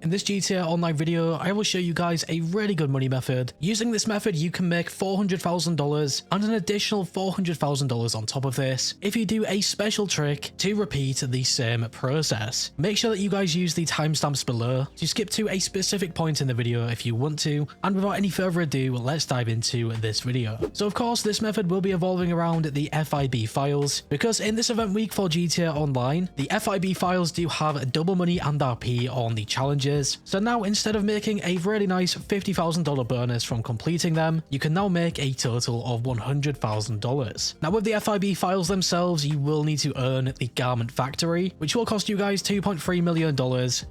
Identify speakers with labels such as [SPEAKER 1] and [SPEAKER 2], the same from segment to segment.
[SPEAKER 1] In this GTA Online video, I will show you guys a really good money method. Using this method, you can make $400,000 and an additional $400,000 on top of this if you do a special trick to repeat the same process. Make sure that you guys use the timestamps below to skip to a specific point in the video if you want to, and without any further ado, let's dive into this video. So of course, this method will be evolving around the FIB files, because in this event week for GTA Online, the FIB files do have double money and RP on the challenges. So now, instead of making a really nice $50,000 bonus from completing them, you can now make a total of $100,000. Now with the FIB files themselves, you will need to earn the garment factory, which will cost you guys $2.3 million.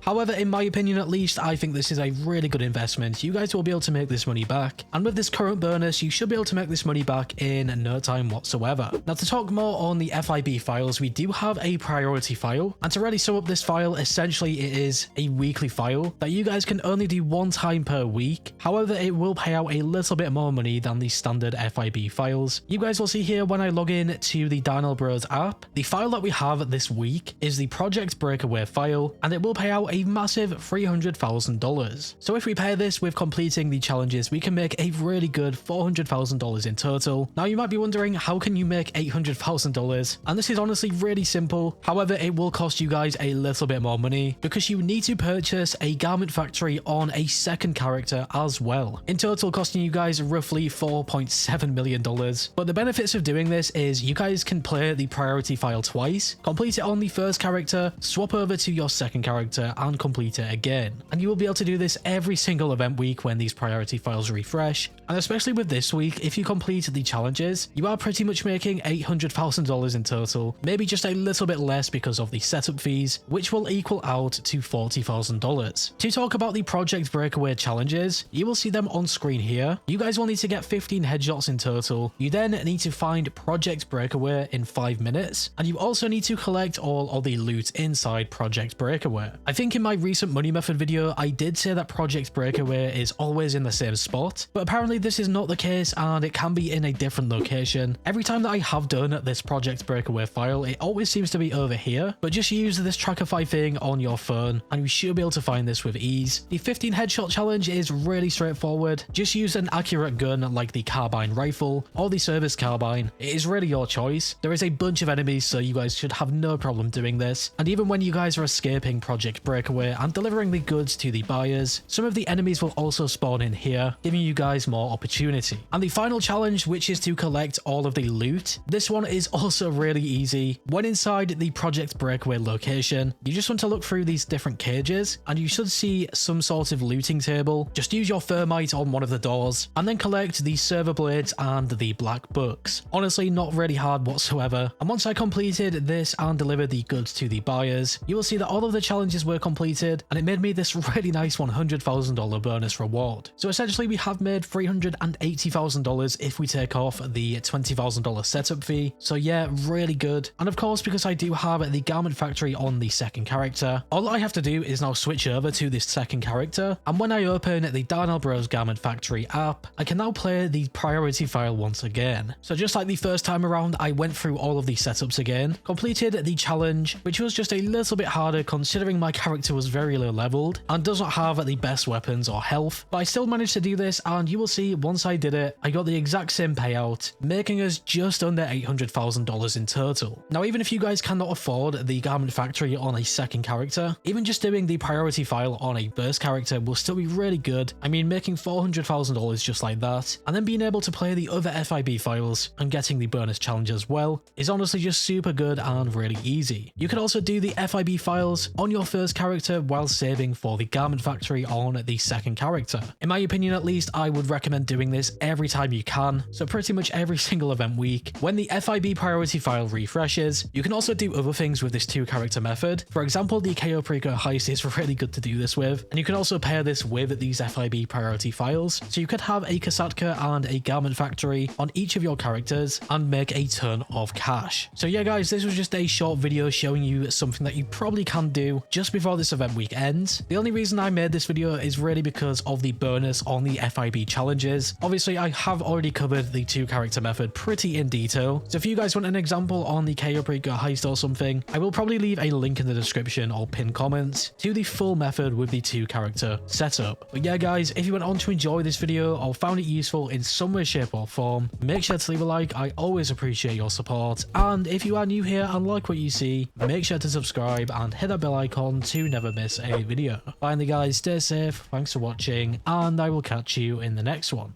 [SPEAKER 1] However, in my opinion at least, I think this is a really good investment. You guys will be able to make this money back, and with this current bonus, you should be able to make this money back in no time whatsoever. Now to talk more on the FIB files, we do have a priority file, and to really sum up this file, essentially it is a weekly file that you guys can only do one time per week. However, it will pay out a little bit more money than the standard FIB files. You guys will see here when I log in to the Dino Bros app, the file that we have this week is the Project Breakaway file, and it will pay out a massive $300,000. So if we pair this with completing the challenges, we can make a really good $400,000 in total. Now you might be wondering, how can you make $800,000? And this is honestly really simple. However, it will cost you guys a little bit more money because you need to purchase a garment factory on a second character as well. In total, costing you guys roughly $4.7 million. But the benefits of doing this is you guys can play the priority file twice, complete it on the first character, swap over to your second character and complete it again. And you will be able to do this every single event week when these priority files refresh. And especially with this week, if you complete the challenges, you are pretty much making $800,000 in total, maybe just a little bit less because of the setup fees, which will equal out to $40,000. To talk about the Project Breakaway challenges, you will see them on screen here. You guys will need to get 15 headshots in total. You then need to find Project Breakaway in 5 minutes, and you also need to collect all of the loot inside Project Breakaway. I think in my recent money method video, I did say that Project Breakaway is always in the same spot, but apparently this is not the case and it can be in a different location. Every time that I have done this Project Breakaway file, it always seems to be over here, but just use this Trackify thing on your phone and you should be able to find this with ease. The 15 headshot challenge is really straightforward. Just use an accurate gun like the carbine rifle or the service carbine. It is really your choice. There is a bunch of enemies, so you guys should have no problem doing this. And even when you guys are escaping Project Breakaway and delivering the goods to the buyers, some of the enemies will also spawn in here, giving you guys more opportunity. And the final challenge, which is to collect all of the loot, this one is also really easy. When inside the Project Breakaway location, you just want to look through these different cages and you should see some sort of looting table. Just use your thermite on one of the doors and then collect the server blades and the black books. Honestly, not really hard whatsoever. And once I completed this and delivered the goods to the buyers, you will see that all of the challenges were completed and it made me this really nice $100,000 bonus reward. So essentially we have made $380,000 if we take off the $20,000 setup fee. So yeah, really good. And of course, because I do have the garment factory on the second character, all I have to do is now switch over to this second character, and when I open the Dino Bros garment factory app, I can now play the priority file once again. So just like the first time around, I went through all of the setups again, completed the challenge, which was just a little bit harder considering my character was very low leveled and does not have the best weapons or health, but I still managed to do this, and you will see once I did it, I got the exact same payout, making us just under $800,000 in total. Now even if you guys cannot afford the garment factory on a second character, even just doing the priority file on a first character will still be really good. I mean, making $400,000 just like that, and then being able to play the other FIB files and getting the bonus challenge as well is honestly just super good and really easy. You can also do the FIB files on your first character while saving for the garment factory on the second character. In my opinion at least, I would recommend doing this every time you can, so pretty much every single event week. When the FIB priority file refreshes, you can also do other things with this two character method. For example, the KO Preco heist is really good to do this with, and you can also pair this with these FIB priority files, so you could have a Kasatka and a garment factory on each of your characters and make a ton of cash. So yeah guys, this was just a short video showing you something that you probably can do just before this event week ends. The only reason I made this video is really because of the bonus on the FIB challenges. Obviously I have already covered the two character method pretty in detail, so if you guys want an example on the KO Preco heist or something, I will probably leave a link in the description or pinned comments to the full method method with the 2-character setup. But yeah guys, if you went on to enjoy this video or found it useful in some way, shape or form, make sure to leave a like. I always appreciate your support, and if you are new here and like what you see, make sure to subscribe and hit that bell icon to never miss a video. Finally guys, stay safe, thanks for watching, and I will catch you in the next one.